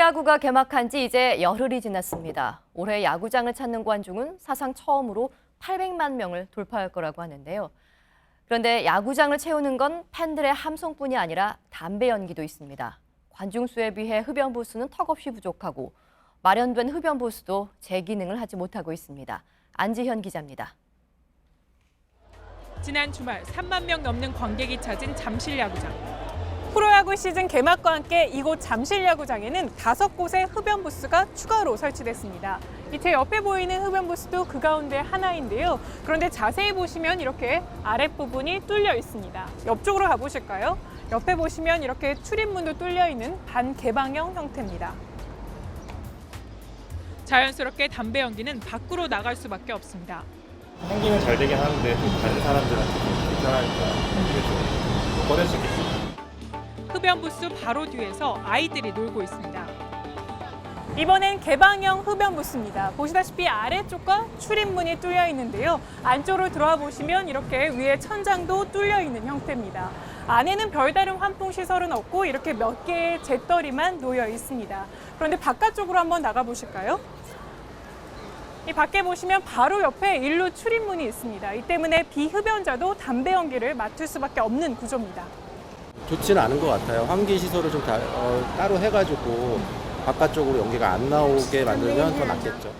프로야구가 개막한 지 이제 열흘이 지났습니다. 올해 야구장을 찾는 관중은 사상 처음으로 800만 명을 돌파할 거라고 하는데요. 그런데 야구장을 채우는 건 팬들의 함성뿐이 아니라 담배 연기도 있습니다. 관중 수에 비해 흡연부 수는 턱없이 부족하고 마련된 흡연부 수도 제 기능을 하지 못하고 있습니다. 안지현 기자입니다. 지난 주말 3만 명 넘는 관객이 찾은 잠실야구장. 프로야구 시즌 개막과 함께 이곳 잠실야구장에는 5곳의 흡연부스가 추가로 설치됐습니다. 제 옆에 보이는 흡연부스도 그 가운데 하나인데요. 그런데 자세히 보시면 이렇게 아랫부분이 뚫려 있습니다. 옆쪽으로 가보실까요? 옆에 보시면 이렇게 출입문도 뚫려 있는 반개방형 형태입니다. 자연스럽게 담배 연기는 밖으로 나갈 수밖에 없습니다. 생기면 잘 되긴 하는데 다른 사람들한테 좀 불편하니까 이게 좀 꺼낼 수 있겠습니다. 흡연부스 바로 뒤에서 아이들이 놀고 있습니다. 이번엔 개방형 흡연부스입니다. 보시다시피 아래쪽과 출입문이 뚫려 있는데요. 안쪽으로 들어와 보시면 이렇게 위에 천장도 뚫려 있는 형태입니다. 안에는 별다른 환풍 시설은 없고 이렇게 몇 개의 재떨이만 놓여 있습니다. 그런데 바깥쪽으로 한번 나가 보실까요? 이 밖에 보시면 바로 옆에 일루 출입문이 있습니다. 이 때문에 비흡연자도 담배 연기를 맡을 수밖에 없는 구조입니다. 좋지는 않은 것 같아요. 환기 시설을 좀 따로 해가지고 바깥쪽으로 연기가 안 나오게 만들면 더 낫겠죠.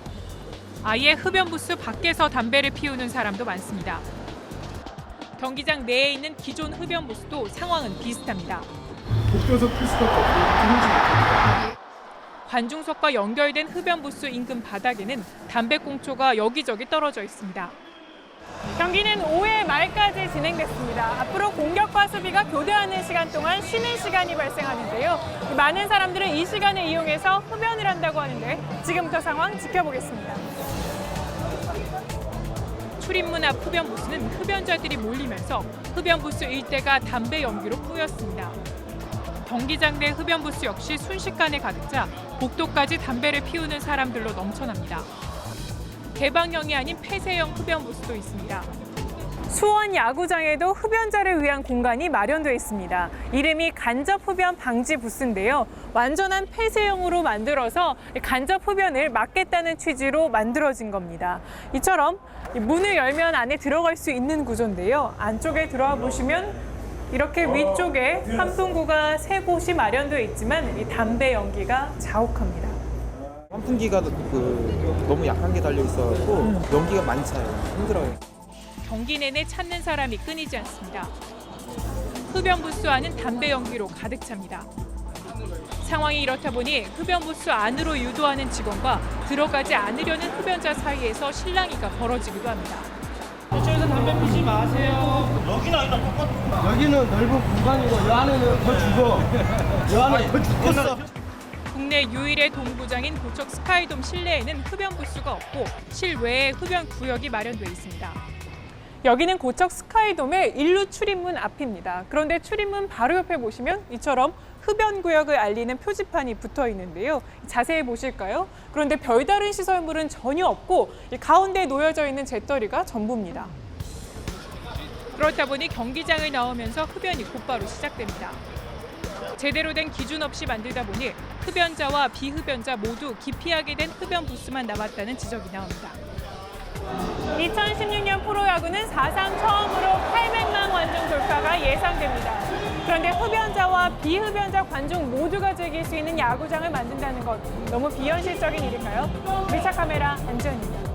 아예 흡연부스 밖에서 담배를 피우는 사람도 많습니다. 경기장 내에 있는 기존 흡연부스도 상황은 비슷합니다. 벗겨서 필 수밖에 없고 관중석과 연결된 흡연부스 인근 바닥에는 담배꽁초가 여기저기 떨어져 있습니다. 경기는 5회 말까지 진행됐습니다. 앞으로 공격과 수비가 교대하는 시간 동안 쉬는 시간이 발생하는데요. 많은 사람들은 이 시간을 이용해서 흡연을 한다고 하는데 지금부터 상황 지켜보겠습니다. 출입문 앞 흡연부스는 흡연자들이 몰리면서 흡연부스 일대가 담배 연기로 뿌였습니다. 경기장 내 흡연부스 역시 순식간에 가득 차 복도까지 담배를 피우는 사람들로 넘쳐납니다. 개방형이 아닌 폐쇄형 흡연부스도 있습니다. 수원 야구장에도 흡연자를 위한 공간이 마련되어 있습니다. 이름이 간접 흡연 방지 부스인데요. 완전한 폐쇄형으로 만들어서 간접 흡연을 막겠다는 취지로 만들어진 겁니다. 이처럼 문을 열면 안에 들어갈 수 있는 구조인데요. 안쪽에 들어와 보시면 이렇게 위쪽에 환풍구가 3곳이 마련되어 있지만 이 담배 연기가 자욱합니다. 환풍기가 너무 약한 게 달려 있어서 연기가 많이 차요. 힘들어요. 경기 내내 찾는 사람이 끊이지 않습니다. 흡연부스 안은 담배 연기로 가득 찹니다. 상황이 이렇다 보니 흡연부스 안으로 유도하는 직원과 들어가지 않으려는 흡연자 사이에서 실랑이가 벌어지기도 합니다. 이쪽에서 담배 피지 마세요. 여기는 넓은 공간이고 이 안에는 더 죽어. 이 안에 더 죽겠어. 국내 유일의 동구장인 고척 스카이돔 실내에는 흡연부스가 없고 실외에 흡연 구역이 마련돼 있습니다. 여기는 고척 스카이돔의 일루 출입문 앞입니다. 그런데 출입문 바로 옆에 보시면 이처럼 흡연 구역을 알리는 표지판이 붙어 있는데요. 자세히 보실까요? 그런데 별다른 시설물은 전혀 없고 가운데 놓여져 있는 재떨이가 전부입니다. 그렇다 보니 경기장을 나오면서 흡연이 곧바로 시작됩니다. 제대로 된 기준 없이 만들다 보니 흡연자와 비흡연자 모두 기피하게 된 흡연 부스만 남았다는 지적이 나옵니다. 2016년 프로야구는 사상 처음으로 800만 관중 돌파가 예상됩니다. 그런데 흡연자와 비흡연자 관중 모두가 즐길 수 있는 야구장을 만든다는 것 너무 비현실적인 일일까요? 밀착 카메라 안지현입니다.